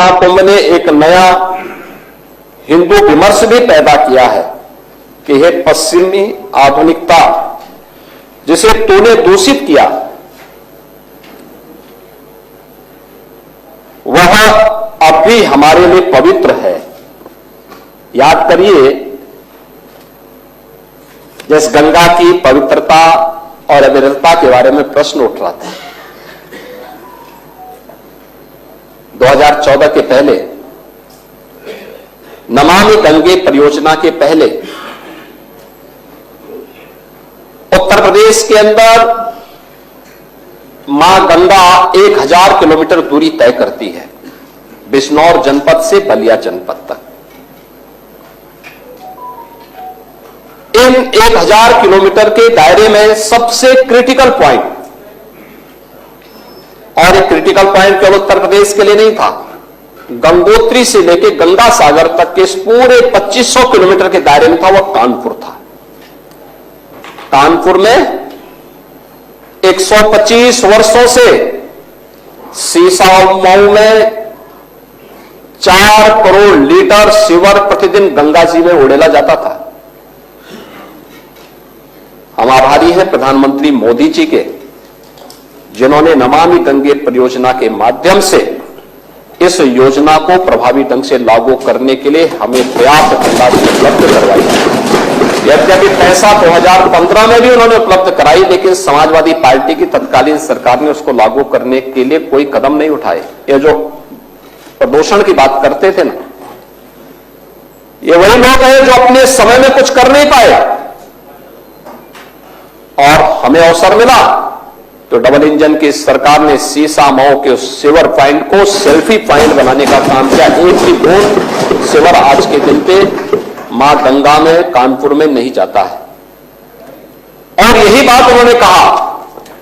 महाकुंभ ने एक नया हिंदू विमर्श भी पैदा किया है कि यह पश्चिमी आधुनिकता जिसे तूने दूषित किया वह अब भी हमारे लिए पवित्र है। याद करिए, जैसे गंगा की पवित्रता और अविरलता के बारे में प्रश्न उठ रहा था। 2014 के पहले, नमामि गंगे परियोजना के पहले उत्तर प्रदेश के अंदर मां गंगा 1000 किलोमीटर दूरी तय करती है, बिजनौर जनपद से बलिया जनपद तक। इन 1000 किलोमीटर के दायरे में सबसे क्रिटिकल पॉइंट, और एक क्रिटिकल पॉइंट केवल उत्तर प्रदेश के लिए नहीं था, गंगोत्री से लेकर गंगा सागर तक के इस पूरे 2500 किलोमीटर के दायरे में था, वह कानपुर था। कानपुर में 125 वर्षों से सीसामऊ में 4 करोड़ लीटर सीवर प्रतिदिन गंगा जी में उड़ेला जाता था। हम आभारी हैं प्रधानमंत्री मोदी जी के, जिन्होंने नमामि गंगे परियोजना के माध्यम से इस योजना को प्रभावी ढंग से लागू करने के लिए हमें पर्याप्त धनराशि उपलब्ध करवाई। यद्यपि पैसा 2015 में भी उन्होंने उपलब्ध कराई, लेकिन समाजवादी पार्टी की तत्कालीन सरकार ने उसको लागू करने के लिए कोई कदम नहीं उठाए। ये जो प्रदूषण की बात करते थे ना, ये वही लोग हैं जो अपने समय में कुछ कर नहीं पाए, और हमें अवसर मिला तो डबल इंजन की सरकार ने सीसामऊ के सीवर पॉइंट को सेल्फी पॉइंट बनाने का काम किया। एक भी बूंद सीवर आज के दिन पे मां गंगा में कानपुर में नहीं जाता है। और यही बात उन्होंने कहा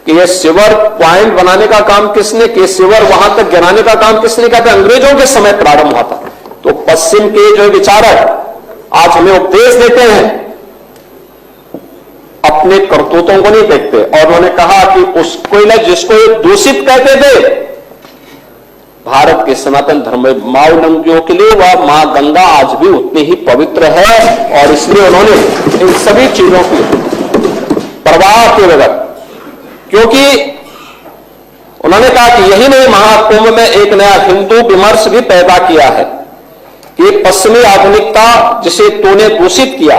कि यह सीवर पॉइंट बनाने का काम किसने किया, सीवर वहां तक गिराने का काम किसने किया था? अंग्रेजों के समय प्रारंभ हुआ था। तो पश्चिम के जो विचारक आज हमें उपदेश देते हैं, अपने करतूतों को नहीं देखते। और उन्होंने कहा कि उसको जिसको ये दूषित कहते थे, भारत के सनातन धर्म मावलंबियों के लिए वह मां गंगा आज भी उतनी ही पवित्र है। और इसलिए उन्होंने इन सभी चीजों की परवाह के बगैर, क्योंकि उन्होंने कहा कि यही नहीं, महाकुंभ में एक नया हिंदू विमर्श भी पैदा किया है कि पश्चिमी आधुनिकता जिसे तूने दूषित किया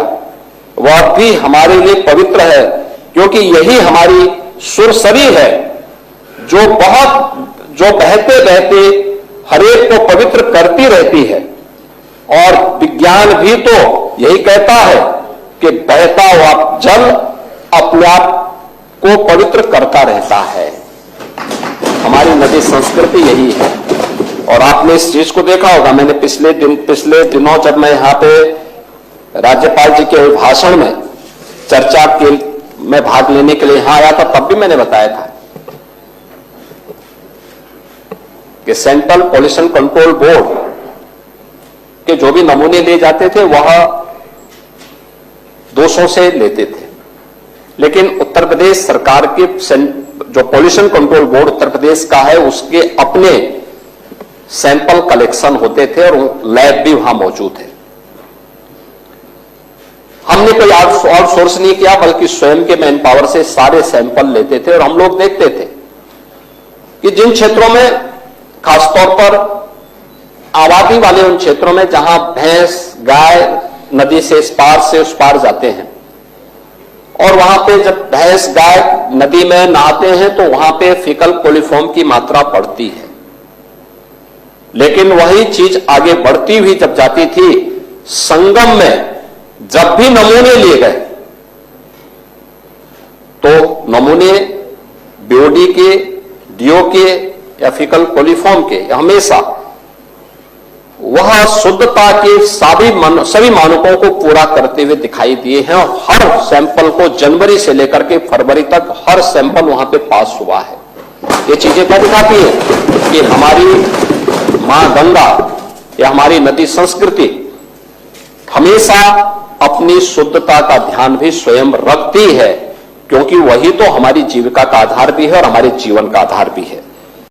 वह भी हमारे लिए पवित्र है, क्योंकि यही हमारी सुरसरी है जो बहते बहते हरेक को पवित्र करती रहती है। और विज्ञान भी तो यही कहता है कि बहता हुआ जल अपने आप को पवित्र करता रहता है। हमारी नदी संस्कृति यही है। और आपने इस चीज को देखा होगा, मैंने पिछले दिनों जब मैं यहां पे राज्यपाल जी के भाषण में चर्चा में भाग लेने के लिए यहां आया था, तब भी मैंने बताया था कि सेंट्रल पॉल्यूशन कंट्रोल बोर्ड के जो भी नमूने ले जाते थे वह 200 से लेते थे, लेकिन उत्तर प्रदेश सरकार के जो pollution control board Uttar Pradesh का है उसके अपने सैंपल कलेक्शन होते थे और लैब भी वहां मौजूद है। हमने कोई आउटसोर्स नहीं किया, बल्कि स्वयं के मैन पावर से सारे सैंपल लेते थे। और हम लोग देखते थे कि जिन क्षेत्रों में, खासतौर पर आबादी वाले उन क्षेत्रों में जहां भैंस गाय नदी से इस पार से उस पार जाते हैं, और वहां पे जब भैंस गाय नदी में नहाते हैं तो वहां पे फीकल कोलिफॉर्म की मात्रा बढ़ती है। लेकिन वही चीज आगे बढ़ती हुई जब जाती थी, संगम में जब भी नमूने लिए गए तो नमूने बीओडी के, डीओ के या फीकल कोलिफॉर्म के हमेशा वह शुद्धता के सभी मानकों को पूरा करते हुए दिखाई दिए हैं। और हर सैंपल को जनवरी से लेकर के फरवरी तक हर सैंपल वहां पे पास हुआ है। ये चीजें क्या दिखाती है कि हमारी मां गंगा या हमारी नदी संस्कृति हमेशा अपनी शुद्धता का ध्यान भी स्वयं रखती है, क्योंकि वही तो हमारी जीविका का आधार भी है और हमारे जीवन का आधार भी है।